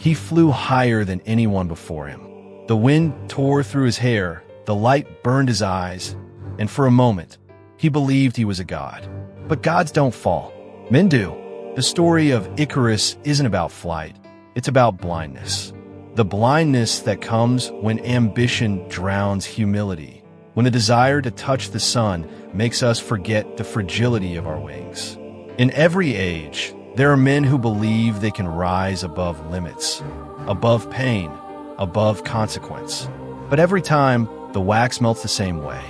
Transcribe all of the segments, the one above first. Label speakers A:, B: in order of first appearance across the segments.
A: He flew higher than anyone before him. The wind tore through his hair, the light burned his eyes, and for a moment, he believed he was a god. But gods don't fall. Men do. The story of Icarus isn't about flight. It's about blindness. The blindness that comes when ambition drowns humility, when a desire to touch the sun makes us forget the fragility of our wings. In every age, there are men who believe they can rise above limits, above pain, above consequence. But every time, the wax melts the same way.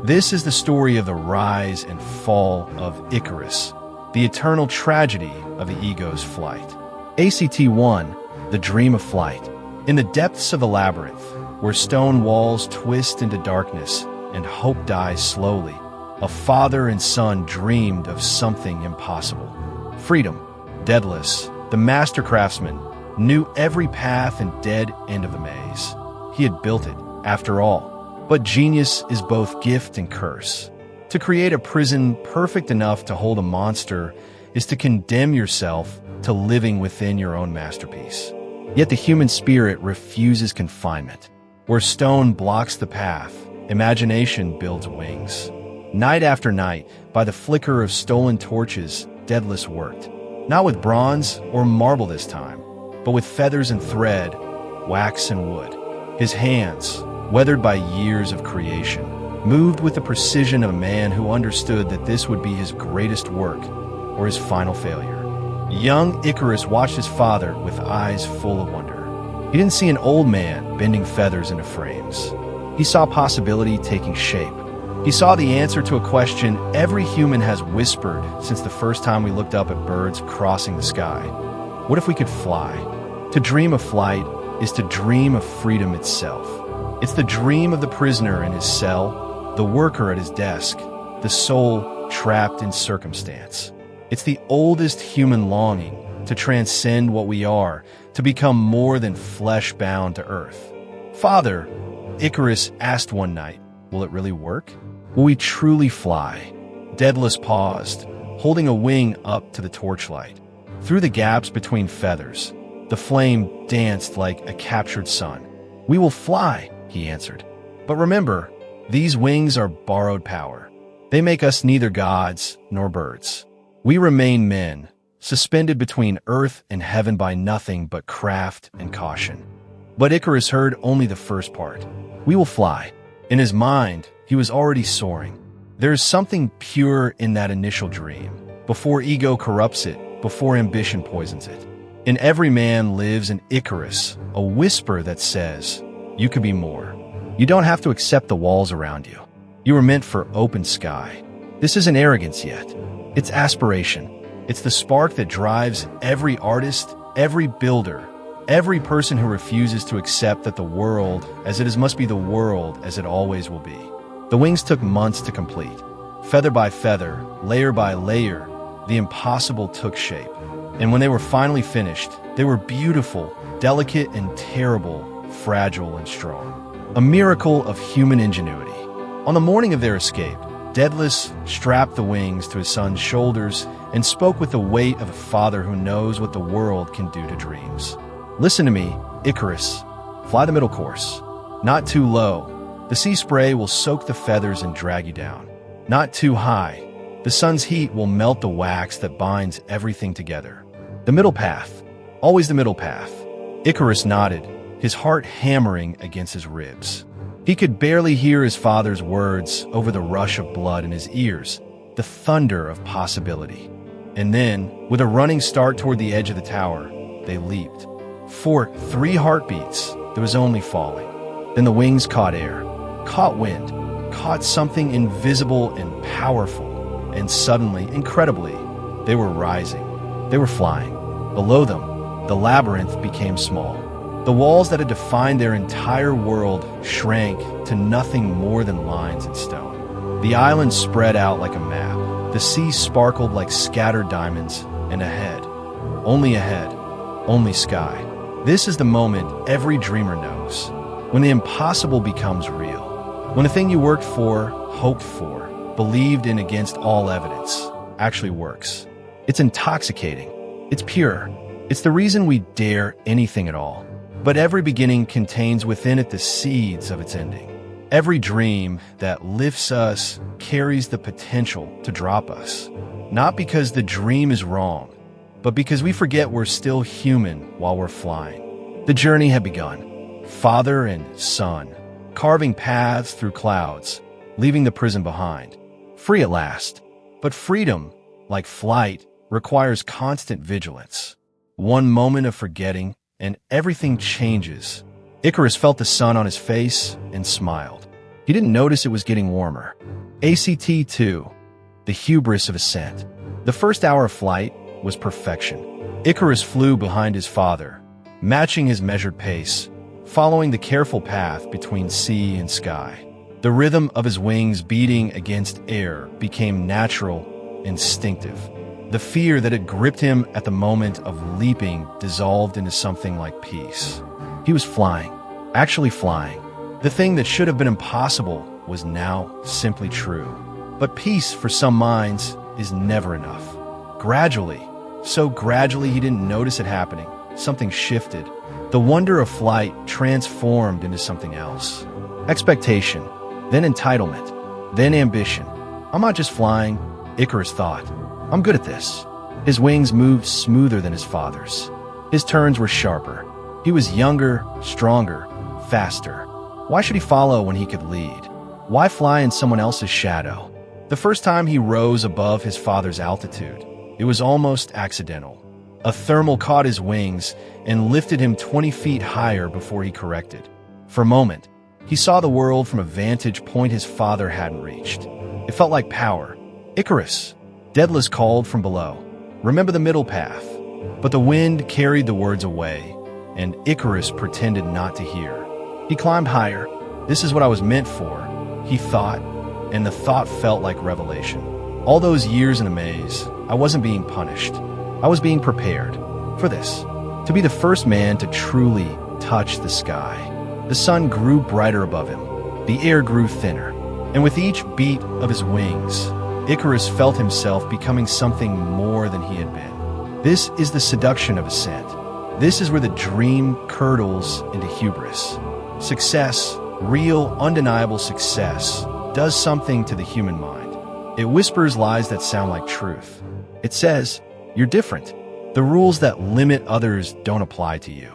A: This is the story of the rise and fall of Icarus, the eternal tragedy of the ego's flight. ACT 1, the dream of flight. In the depths of the labyrinth, where stone walls twist into darkness and hope dies slowly, a father and son dreamed of something impossible. Freedom. Daedalus, the master craftsman, knew every path and dead end of the maze. He had built it, after all. But genius is both gift and curse. To create a prison perfect enough to hold a monster is to condemn yourself to living within your own masterpiece. Yet the human spirit refuses confinement. Where stone blocks the path, imagination builds wings. Night after night, by the flicker of stolen torches, Daedalus worked. Not with bronze or marble this time, but with feathers and thread, wax and wood. His hands, weathered by years of creation, moved with the precision of a man who understood that this would be his greatest work or his final failure. Young Icarus watched his father with eyes full of wonder. He didn't see an old man bending feathers into frames. He saw possibility taking shape. He saw the answer to a question every human has whispered since the first time we looked up at birds crossing the sky. What if we could fly? To dream of flight is to dream of freedom itself. It's the dream of the prisoner in his cell, the worker at his desk, the soul trapped in circumstance. It's the oldest human longing to transcend what we are, to become more than flesh bound to earth. Father, Icarus asked one night, will it really work? Will we truly fly? Daedalus paused, holding a wing up to the torchlight. Through the gaps between feathers, the flame danced like a captured sun. We will fly, he answered. But remember, these wings are borrowed power. They make us neither gods nor birds. We remain men, suspended between earth and heaven by nothing but craft and caution. But Icarus heard only the first part. We will fly. In his mind, he was already soaring. There is something pure in that initial dream, before ego corrupts it, before ambition poisons it. In every man lives an Icarus, a whisper that says, you could be more. You don't have to accept the walls around you. You were meant for open sky. This isn't arrogance yet. It's aspiration. It's the spark that drives every artist, every builder, every person who refuses to accept that the world as it is must be the world as it always will be. The wings took months to complete. Feather by feather, layer by layer, the impossible took shape. And when they were finally finished, they were beautiful, delicate and terrible, fragile and strong. A miracle of human ingenuity. On the morning of their escape, Daedalus strapped the wings to his son's shoulders and spoke with the weight of a father who knows what the world can do to dreams. Listen to me, Icarus. Fly the middle course. Not too low. The sea spray will soak the feathers and drag you down. Not too high. The sun's heat will melt the wax that binds everything together. The middle path. Always the middle path. Icarus nodded, his heart hammering against his ribs. He could barely hear his father's words over the rush of blood in his ears, the thunder of possibility. And then, with a running start toward the edge of the tower, they leaped. For 3 heartbeats, there was only falling. Then the wings caught air, caught wind, caught something invisible and powerful, and suddenly, incredibly, they were rising. They were flying. Below them, the labyrinth became small. The walls that had defined their entire world shrank to nothing more than lines in stone. The island spread out like a map. The sea sparkled like scattered diamonds, and ahead, only sky. This is the moment every dreamer knows, when the impossible becomes real. When the thing you worked for, hoped for, believed in against all evidence, actually works. It's intoxicating. It's pure. It's the reason we dare anything at all. But every beginning contains within it the seeds of its ending. Every dream that lifts us carries the potential to drop us. Not because the dream is wrong, but because we forget we're still human while we're flying. The journey had begun. Father and son, carving paths through clouds, leaving the prison behind. Free at last. But freedom, like flight, requires constant vigilance. One moment of forgetting, and everything changes. Icarus felt the sun on his face and smiled. He didn't notice it was getting warmer. ACT 2. The hubris of ascent. The first hour of flight was perfection. Icarus flew behind his father, matching his measured pace, following the careful path between sea and sky. The rhythm of his wings beating against air became natural, instinctive. The fear that had gripped him at the moment of leaping dissolved into something like peace. He was flying, actually flying. The thing that should have been impossible was now simply true. But peace, for some minds, is never enough. Gradually, so gradually he didn't notice it happening, something shifted. The wonder of flight transformed into something else. Expectation, then entitlement, then ambition. I'm not just flying, Icarus thought. I'm good at this. His wings moved smoother than his father's. His turns were sharper. He was younger, stronger, faster. Why should he follow when he could lead? Why fly in someone else's shadow? The first time he rose above his father's altitude, it was almost accidental. A thermal caught his wings and lifted him 20 feet higher before he corrected. For a moment, he saw the world from a vantage point his father hadn't reached. It felt like power. Icarus, Daedalus called from below. Remember the middle path. But the wind carried the words away, and Icarus pretended not to hear. He climbed higher. This is what I was meant for, he thought, and the thought felt like revelation. All those years in a maze, I wasn't being punished. I was being prepared for this, to be the first man to truly touch the sky. The sun grew brighter above him. The air grew thinner, and with each beat of his wings, Icarus felt himself becoming something more than he had been. This is the seduction of ascent. This is where the dream curdles into hubris. Success, real, undeniable success, does something to the human mind. It whispers lies that sound like truth. It says, you're different. The rules that limit others don't apply to you.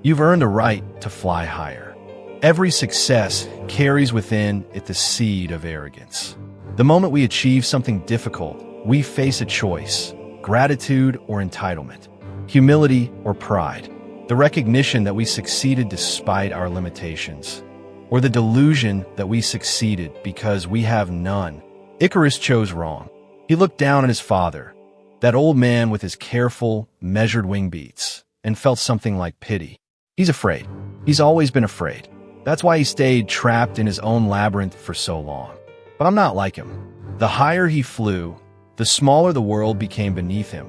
A: You've earned a right to fly higher. Every success carries within it the seed of arrogance. The moment we achieve something difficult, we face a choice, gratitude or entitlement, humility or pride, the recognition that we succeeded despite our limitations, or the delusion that we succeeded because we have none. Icarus chose wrong. He looked down at his father, that old man with his careful, measured wing beats, and felt something like pity. He's afraid. He's always been afraid. That's why he stayed trapped in his own labyrinth for so long. But I'm not like him. The higher he flew, the smaller the world became beneath him,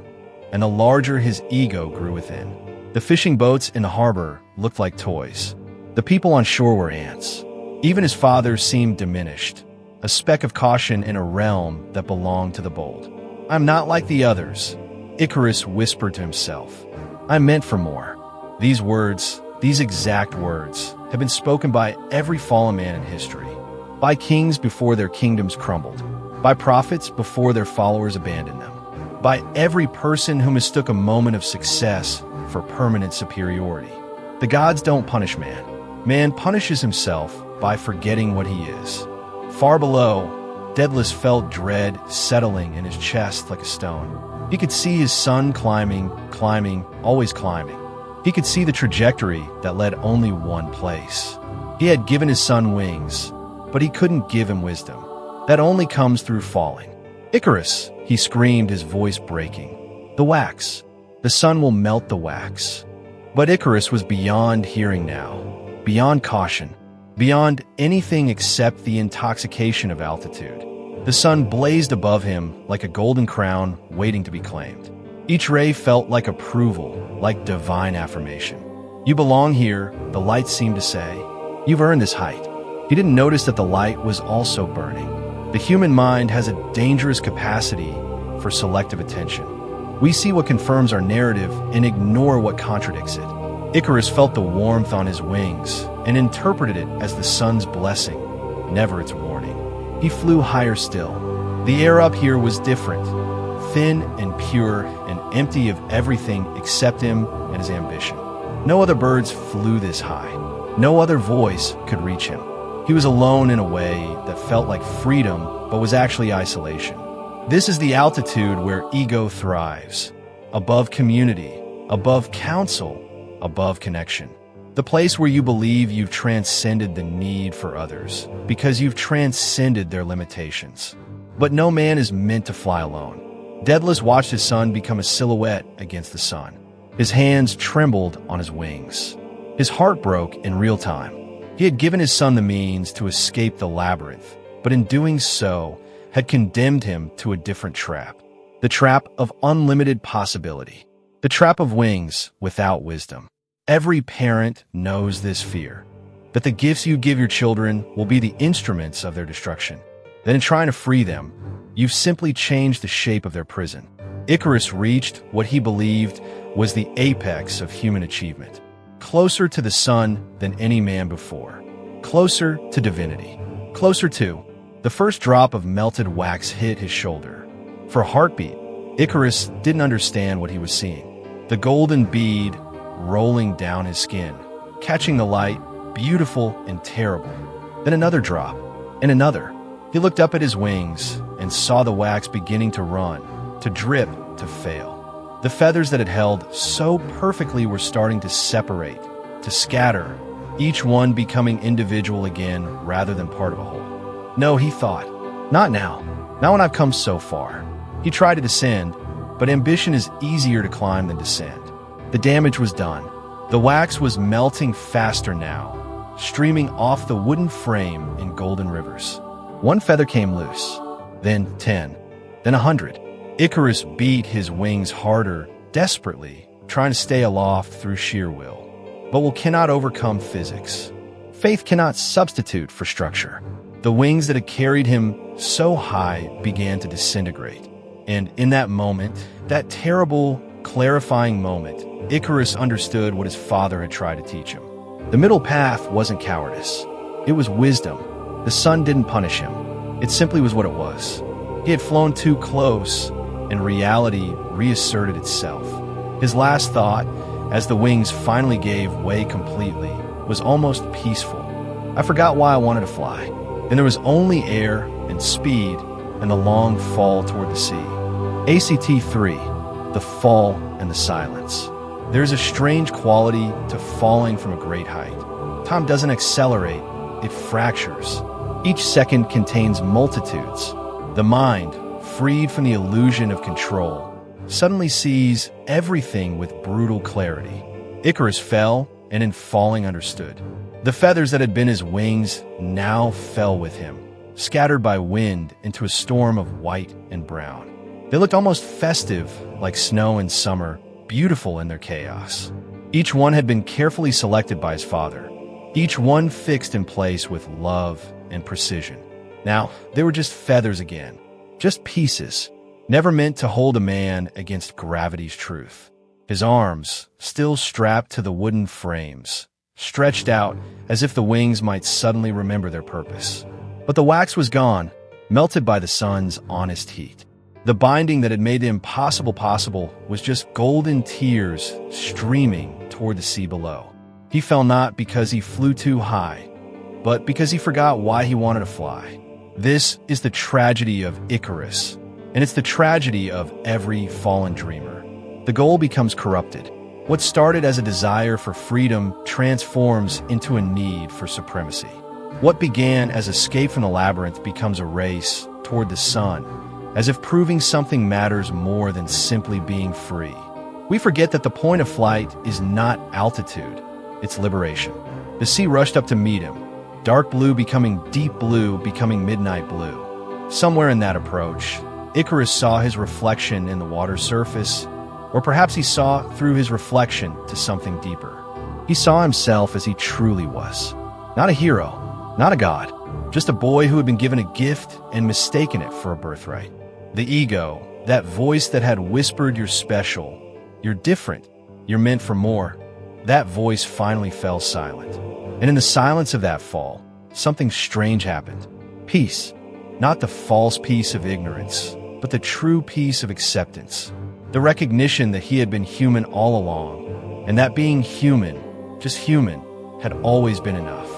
A: and the larger his ego grew within. The fishing boats in the harbor looked like toys. The people on shore were ants. Even his father seemed diminished, a speck of caution in a realm that belonged to the bold. I'm not like the others, Icarus whispered to himself. I'm meant for more. These words, these exact words, have been spoken by every fallen man in history. By kings before their kingdoms crumbled, by prophets before their followers abandoned them, by every person who mistook a moment of success for permanent superiority. The gods don't punish man. Man punishes himself by forgetting what he is. Far below, Daedalus felt dread settling in his chest like a stone. He could see his son climbing, always climbing. He could see the trajectory that led only one place. He had given his son wings, but he couldn't give him wisdom. That only comes through falling. Icarus, he screamed, his voice breaking. The wax. The sun will melt the wax. But Icarus was beyond hearing now, beyond caution, beyond anything except the intoxication of altitude. The sun blazed above him like a golden crown waiting to be claimed. Each ray felt like approval, like divine affirmation. You belong here, the light seemed to say. You've earned this height. He didn't notice that the light was also burning. The human mind has a dangerous capacity for selective attention. We see what confirms our narrative and ignore what contradicts it. Icarus felt the warmth on his wings and interpreted it as the sun's blessing, never its warning. He flew higher still. The air up here was different, thin and pure and empty of everything except him and his ambition. No other birds flew this high. No other voice could reach him. He was alone in a way that felt like freedom, but was actually isolation. This is the altitude where ego thrives. Above community, above counsel, above connection. The place where you believe you've transcended the need for others, because you've transcended their limitations. But no man is meant to fly alone. Daedalus watched his son become a silhouette against the sun. His hands trembled on his wings. His heart broke in real time. He had given his son the means to escape the labyrinth, but in doing so, had condemned him to a different trap. The trap of unlimited possibility. The trap of wings without wisdom. Every parent knows this fear, that the gifts you give your children will be the instruments of their destruction. Then in trying to free them, you've simply changed the shape of their prison. Icarus reached what he believed was the apex of human achievement. Closer to the sun than any man before. Closer to divinity. Closer to. The first drop of melted wax hit his shoulder. For a heartbeat, Icarus didn't understand what he was seeing. The golden bead rolling down his skin, catching the light, beautiful and terrible. Then another drop, and another. He looked up at his wings and saw the wax beginning to run, to drip, to fail. The feathers that had held so perfectly were starting to separate, to scatter, each one becoming individual again rather than part of a whole. No, he thought, not now, not when I've come so far. He tried to descend, but ambition is easier to climb than descend. The damage was done. The wax was melting faster now, streaming off the wooden frame in golden rivers. One feather came loose, then 10, then 100. Icarus beat his wings harder, desperately, trying to stay aloft through sheer will. But will cannot overcome physics. Faith cannot substitute for structure. The wings that had carried him so high began to disintegrate. And in that moment, that terrible, clarifying moment, Icarus understood what his father had tried to teach him. The middle path wasn't cowardice. It was wisdom. The sun didn't punish him. It simply was what it was. He had flown too close, and reality reasserted itself. His last thought, as the wings finally gave way completely, was almost peaceful. I forgot why I wanted to fly. Then there was only air and speed and the long fall toward the sea. ACT 3, the fall and the silence. There is a strange quality to falling from a great height. Time doesn't accelerate, it fractures. Each second contains multitudes. The mind, freed from the illusion of control, suddenly sees everything with brutal clarity. Icarus fell, and in falling understood. The feathers that had been his wings now fell with him, scattered by wind into a storm of white and brown. They looked almost festive, like snow in summer, beautiful in their chaos. Each one had been carefully selected by his father, each one fixed in place with love and precision. Now, they were just feathers again, just pieces, never meant to hold a man against gravity's truth. His arms, still strapped to the wooden frames, stretched out as if the wings might suddenly remember their purpose. But the wax was gone, melted by the sun's honest heat. The binding that had made the impossible possible was just golden tears streaming toward the sea below. He fell not because he flew too high, but because he forgot why he wanted to fly. This is the tragedy of Icarus, and it's the tragedy of every fallen dreamer. The goal becomes corrupted. What started as a desire for freedom transforms into a need for supremacy. What began as escape from the labyrinth becomes a race toward the sun, as if proving something matters more than simply being free. We forget that the point of flight is not altitude, it's liberation. The sea rushed up to meet him, dark blue becoming deep blue, becoming midnight blue. Somewhere in that approach, Icarus saw his reflection in the water's surface, or perhaps he saw through his reflection to something deeper. He saw himself as he truly was. Not a hero, not a god, just a boy who had been given a gift and mistaken it for a birthright. The ego, That voice that had whispered, "You're special, you're different, you're meant for more," that voice finally fell silent. And in the silence of that fall, something strange happened. Peace. Not the false peace of ignorance, but the true peace of acceptance. The recognition that he had been human all along, and that being human, just human, had always been enough.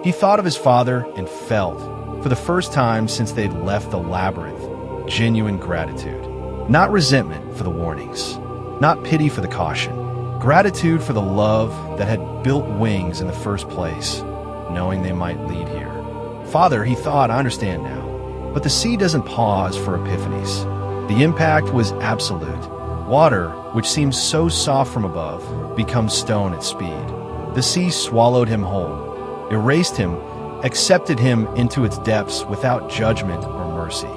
A: He thought of his father and felt, for the first time since they'd left the labyrinth, genuine gratitude. Not resentment for the warnings, not pity for the caution. Gratitude for the love that had built wings in the first place, knowing they might lead here. "Father," he thought, "I understand now." But the sea doesn't pause for epiphanies. The impact was absolute. Water, which seems so soft from above, becomes stone at speed. The sea swallowed him whole, erased him, accepted him into its depths without judgment or mercy.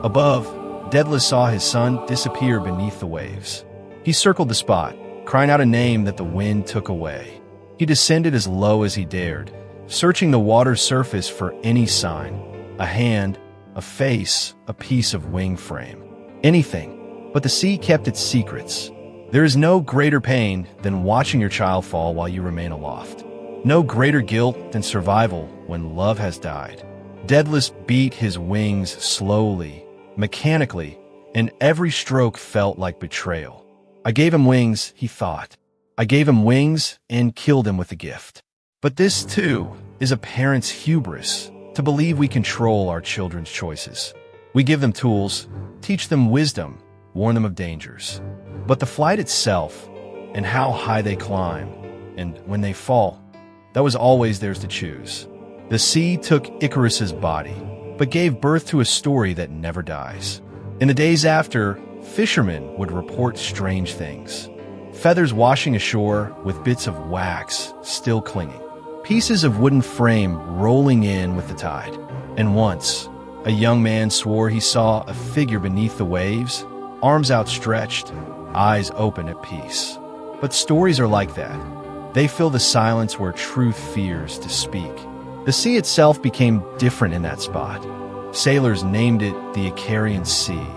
A: Above, Daedalus saw his son disappear beneath the waves. He circled the spot, crying out a name that the wind took away. He descended as low as he dared, searching the water's surface for any sign, a hand, a face, a piece of wing frame. Anything. But the sea kept its secrets. There is no greater pain than watching your child fall while you remain aloft. No greater guilt than survival when love has died. Daedalus beat his wings slowly, mechanically, and every stroke felt like betrayal. "I gave him wings," he thought. "I gave him wings and killed him with the gift." But this, too, is a parent's hubris, to believe we control our children's choices. We give them tools, teach them wisdom, warn them of dangers. But the flight itself, and how high they climb, and when they fall, that was always theirs to choose. The sea took Icarus's body, but gave birth to a story that never dies. In the days after, fishermen would report strange things. Feathers washing ashore with bits of wax still clinging. Pieces of wooden frame rolling in with the tide. And once, a young man swore he saw a figure beneath the waves, arms outstretched, eyes open at peace. But stories are like that. They fill the silence where truth fears to speak. The sea itself became different in that spot. Sailors named it the Icarian Sea,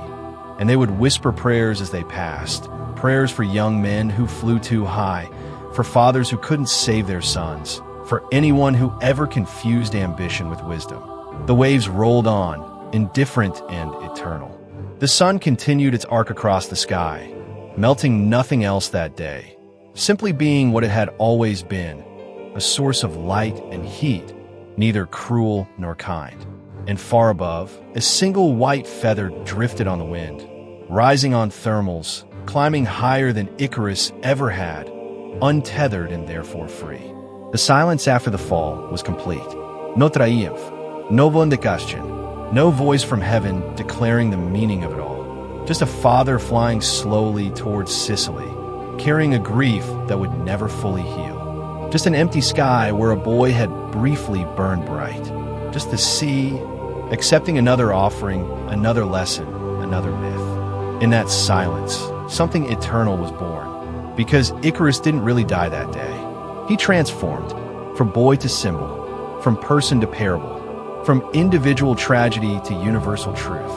A: and they would whisper prayers as they passed, prayers for young men who flew too high, for fathers who couldn't save their sons, for anyone who ever confused ambition with wisdom. The waves rolled on, indifferent and eternal. The sun continued its arc across the sky, melting nothing else that day, simply being what it had always been, a source of light and heat, neither cruel nor kind. And far above, a single white feather drifted on the wind, rising on thermals, climbing higher than Icarus ever had, untethered and therefore free. The silence after the fall was complete. No triumph, no vindication, no voice from heaven declaring the meaning of it all. Just a father flying slowly towards Sicily, carrying a grief that would never fully heal. Just an empty sky where a boy had briefly burned bright. Just the sea, accepting another offering, another lesson, another myth. In that silence, something eternal was born, because Icarus didn't really die that day. He transformed, from boy to symbol, from person to parable, from individual tragedy to universal truth.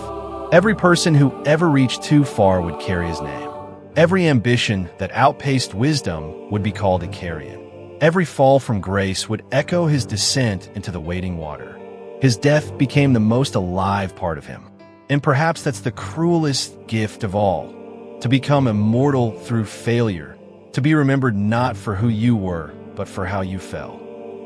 A: Every person who ever reached too far would carry his name. Every ambition that outpaced wisdom would be called Icarian. Every fall from grace would echo his descent into the waiting water. His death became the most alive part of him. And perhaps that's the cruelest gift of all, to become immortal through failure, to be remembered not for who you were, but for how you fell.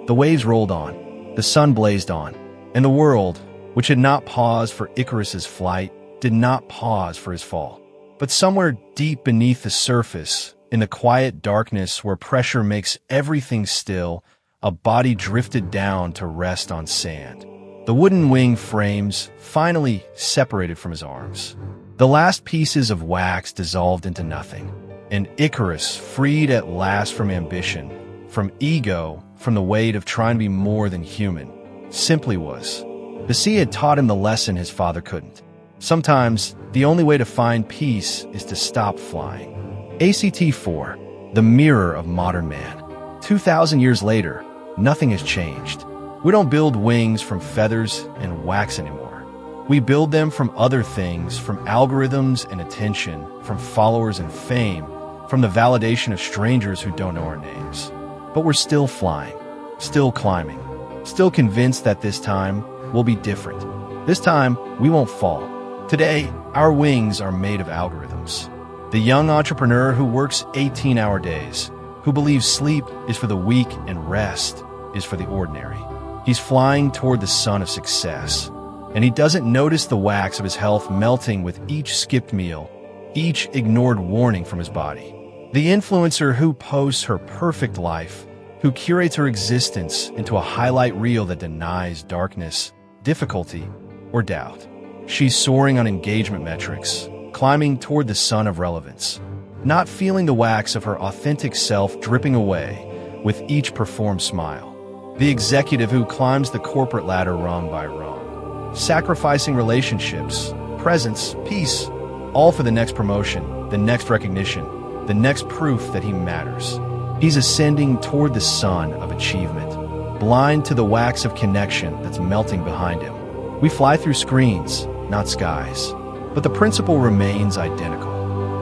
A: The waves rolled on, the sun blazed on, and the world, which had not paused for Icarus's flight, did not pause for his fall. But somewhere deep beneath the surface, in the quiet darkness where pressure makes everything still, a body drifted down to rest on sand. The wooden wing frames finally separated from his arms. The last pieces of wax dissolved into nothing, and Icarus, freed at last from ambition, from ego, from the weight of trying to be more than human, simply was. The sea had taught him the lesson his father couldn't. Sometimes, the only way to find peace is to stop flying. ACT 4, the mirror of modern man. 2,000 years later, nothing has changed. We don't build wings from feathers and wax anymore. We build them from other things, from algorithms and attention, from followers and fame, from the validation of strangers who don't know our names. But we're still flying, still climbing, still convinced that this time will be different. This time, we won't fall. Today, our wings are made of algorithms. The young entrepreneur who works 18-hour days, who believes sleep is for the weak and rest is for the ordinary. He's flying toward the sun of success, and he doesn't notice the wax of his health melting with each skipped meal, each ignored warning from his body. The influencer who posts her perfect life, who curates her existence into a highlight reel that denies darkness, difficulty, or doubt. She's soaring on engagement metrics, climbing toward the sun of relevance, not feeling the wax of her authentic self dripping away with each performed smile. The executive who climbs the corporate ladder rung by rung, sacrificing relationships, presence, peace, all for the next promotion, the next recognition, the next proof that he matters. He's ascending toward the sun of achievement, blind to the wax of connection that's melting behind him. We fly through screens, not skies, but the principle remains identical.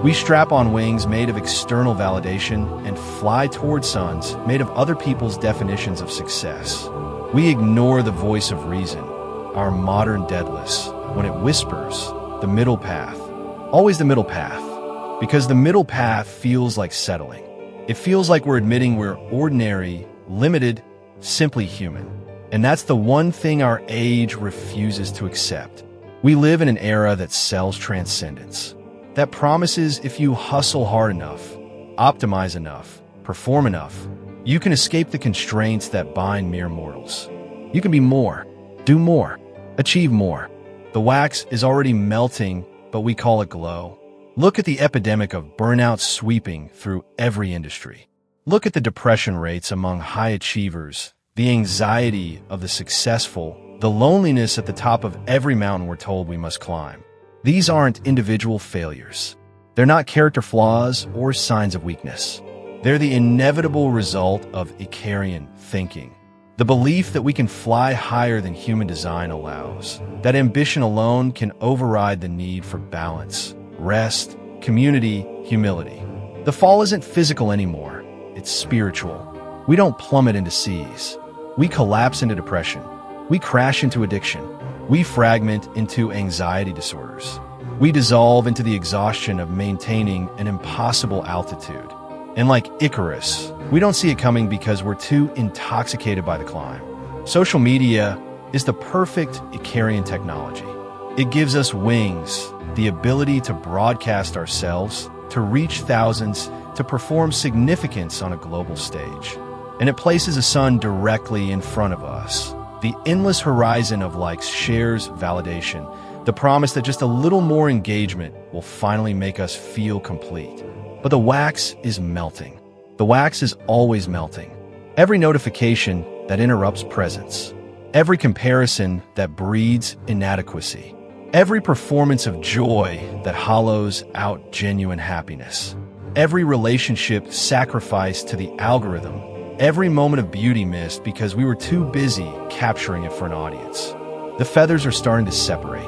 A: We strap on wings made of external validation and fly toward suns made of other people's definitions of success. We ignore the voice of reason, our modern Daedalus, when it whispers, the middle path, always the middle path, because the middle path feels like settling. It feels like we're admitting we're ordinary, limited, simply human. And that's the one thing our age refuses to accept. We live in an era that sells transcendence, that promises if you hustle hard enough, optimize enough, perform enough, you can escape the constraints that bind mere mortals. You can be more, do more, achieve more. The wax is already melting, but we call it glow. Look at the epidemic of burnout sweeping through every industry. Look at the depression rates among high achievers, the anxiety of the successful, the loneliness at the top of every mountain we're told we must climb. These aren't individual failures. They're not character flaws or signs of weakness. They're the inevitable result of Icarian thinking. The belief that we can fly higher than human design allows, that ambition alone can override the need for balance, rest, community, humility. The fall isn't physical anymore, it's spiritual. We don't plummet into seas. We collapse into depression. We crash into addiction. We fragment into anxiety disorders. We dissolve into the exhaustion of maintaining an impossible altitude. And like Icarus, we don't see it coming because we're too intoxicated by the climb. Social media is the perfect Icarian technology. It gives us wings, the ability to broadcast ourselves, to reach thousands, to perform significance on a global stage. And it places a sun directly in front of us. The endless horizon of likes, shares, validation, the promise that just a little more engagement will finally make us feel complete. But the wax is melting. The wax is always melting. Every notification that interrupts presence. Every comparison that breeds inadequacy. Every performance of joy that hollows out genuine happiness. Every relationship sacrificed to the algorithm. Every moment of beauty missed because we were too busy capturing it for an audience. The feathers are starting to separate.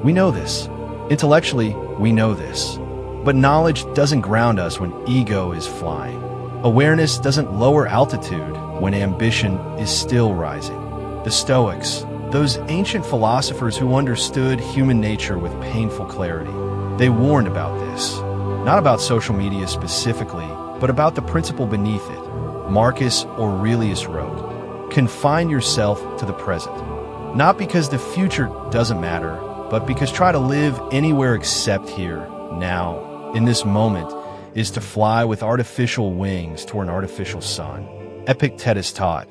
A: We know this. Intellectually, we know this. But knowledge doesn't ground us when ego is flying. Awareness doesn't lower altitude when ambition is still rising. The Stoics, those ancient philosophers who understood human nature with painful clarity, they warned about this. Not about social media specifically, but about the principle beneath it. Marcus Aurelius wrote, "Confine yourself to the present, not because the future doesn't matter, but because try to live anywhere except here, now, in this moment, is to fly with artificial wings toward an artificial sun." Epictetus taught,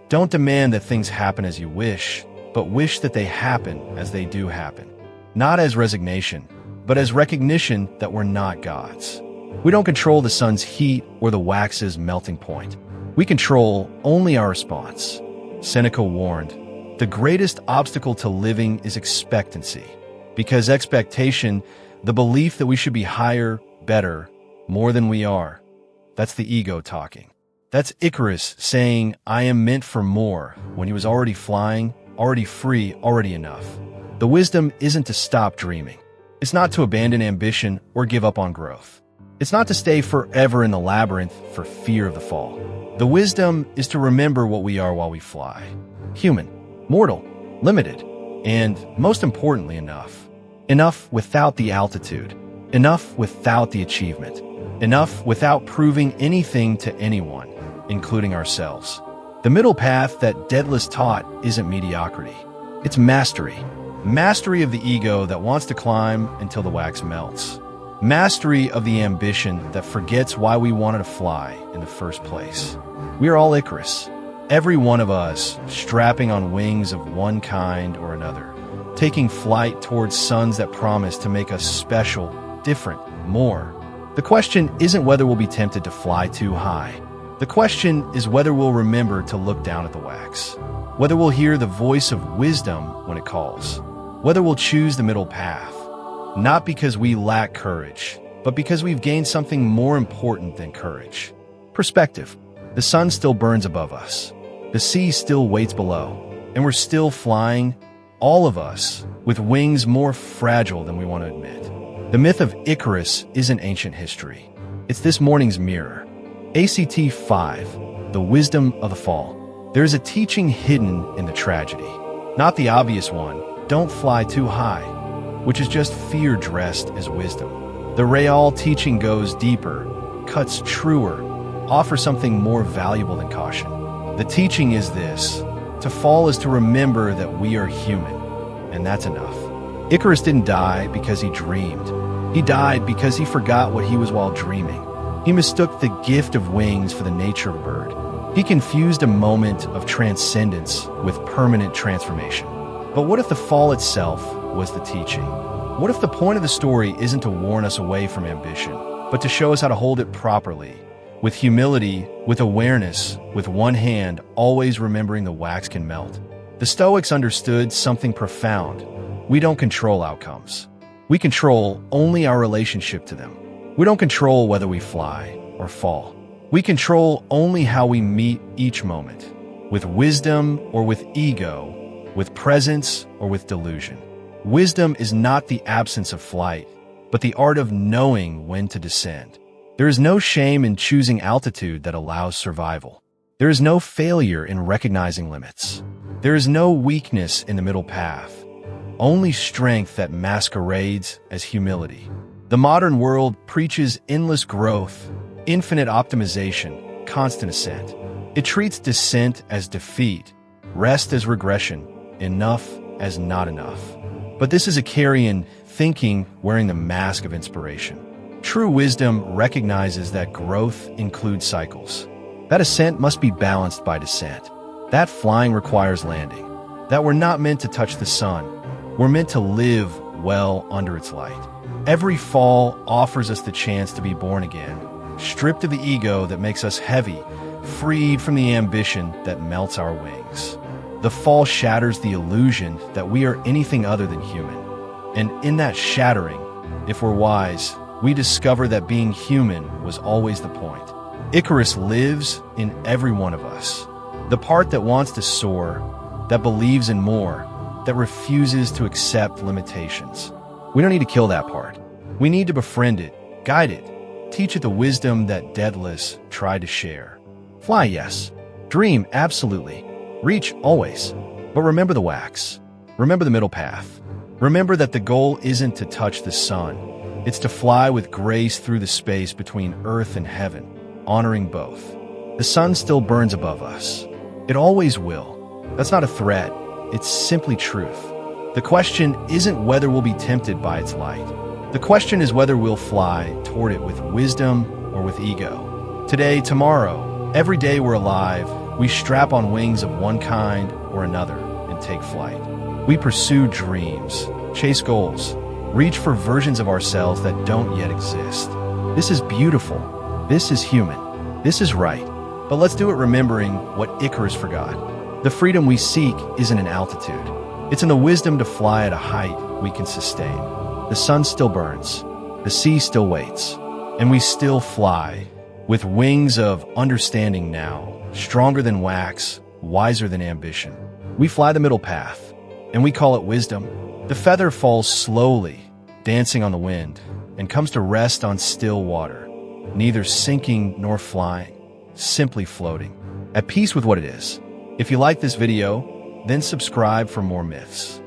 A: "Don't demand that things happen as you wish, but wish that they happen as they do happen." Not as resignation, but as recognition that we're not gods. We don't control the sun's heat or the wax's melting point. We control only our response. Seneca warned, "The greatest obstacle to living is expectancy," because expectation, the belief that we should be higher, better, more than we are, that's the ego talking. That's Icarus saying, "I am meant for more," when he was already flying, already free, already enough. The wisdom isn't to stop dreaming. It's not to abandon ambition or give up on growth. It's not to stay forever in the labyrinth for fear of the fall. The wisdom is to remember what we are while we fly. Human, mortal, limited, and most importantly, enough. Enough without the altitude. Enough without the achievement. Enough without proving anything to anyone, including ourselves. The middle path that Daedalus taught isn't mediocrity. It's mastery. Mastery of the ego that wants to climb until the wax melts. Mastery of the ambition that forgets why we wanted to fly in the first place. We are all Icarus. Every one of us strapping on wings of one kind or another, taking flight towards suns that promise to make us special, different, more. The question isn't whether we'll be tempted to fly too high. The question is whether we'll remember to look down at the wax. Whether we'll hear the voice of wisdom when it calls. Whether we'll choose the middle path. Not because we lack courage, but because we've gained something more important than courage. Perspective. The sun still burns above us. The sea still waits below. And we're still flying, all of us, with wings more fragile than we want to admit. The myth of Icarus isn't ancient history. It's this morning's mirror. ACT 5, the wisdom of the fall. There is a teaching hidden in the tragedy. Not the obvious one, don't fly too high, which is just fear dressed as wisdom. The real teaching goes deeper, cuts truer, offers something more valuable than caution. The teaching is this: to fall is to remember that we are human, and that's enough. Icarus didn't die because he dreamed. He died because he forgot what he was while dreaming. He mistook the gift of wings for the nature of a bird. He confused a moment of transcendence with permanent transformation. But what if the fall itself was the teaching? What if the point of the story isn't to warn us away from ambition, but to show us how to hold it properly, with humility, with awareness, with one hand, always remembering the wax can melt? The Stoics understood something profound. We don't control outcomes. We control only our relationship to them. We don't control whether we fly or fall. We control only how we meet each moment, with wisdom or with ego, with presence or with delusion. Wisdom is not the absence of flight, but the art of knowing when to descend. There is no shame in choosing altitude that allows survival. There is no failure in recognizing limits. There is no weakness in the middle path, only strength that masquerades as humility. The modern world preaches endless growth, infinite optimization, constant ascent. It treats descent as defeat, rest as regression, enough as not enough. But this is Icarian thinking wearing the mask of inspiration. True wisdom recognizes that growth includes cycles. That ascent must be balanced by descent. That flying requires landing. That we're not meant to touch the sun. We're meant to live well under its light. Every fall offers us the chance to be born again, stripped of the ego that makes us heavy, freed from the ambition that melts our wings. The fall shatters the illusion that we are anything other than human. And in that shattering, if we're wise, we discover that being human was always the point. Icarus lives in every one of us. The part that wants to soar, that believes in more, that refuses to accept limitations. We don't need to kill that part. We need to befriend it, guide it, teach it the wisdom that Daedalus tried to share. Fly, yes. Dream, absolutely. Reach, always. But remember the wax. Remember the middle path. Remember that the goal isn't to touch the sun. It's to fly with grace through the space between earth and heaven, honoring both. The sun still burns above us. It always will. That's not a threat. It's simply truth. The question isn't whether we'll be tempted by its light. The question is whether we'll fly toward it with wisdom or with ego. Today, tomorrow, every day we're alive, we strap on wings of one kind or another and take flight. We pursue dreams, chase goals, reach for versions of ourselves that don't yet exist. This is beautiful. This is human. This is right. But let's do it remembering what Icarus forgot. The freedom we seek isn't in altitude. It's in the wisdom to fly at a height we can sustain. The sun still burns, the sea still waits, and we still fly with wings of understanding now, stronger than wax, wiser than ambition. We fly the middle path, and we call it wisdom. The feather falls slowly, dancing on the wind, and comes to rest on still water, neither sinking nor flying, simply floating, at peace with what it is. If you like this video, then subscribe for more myths.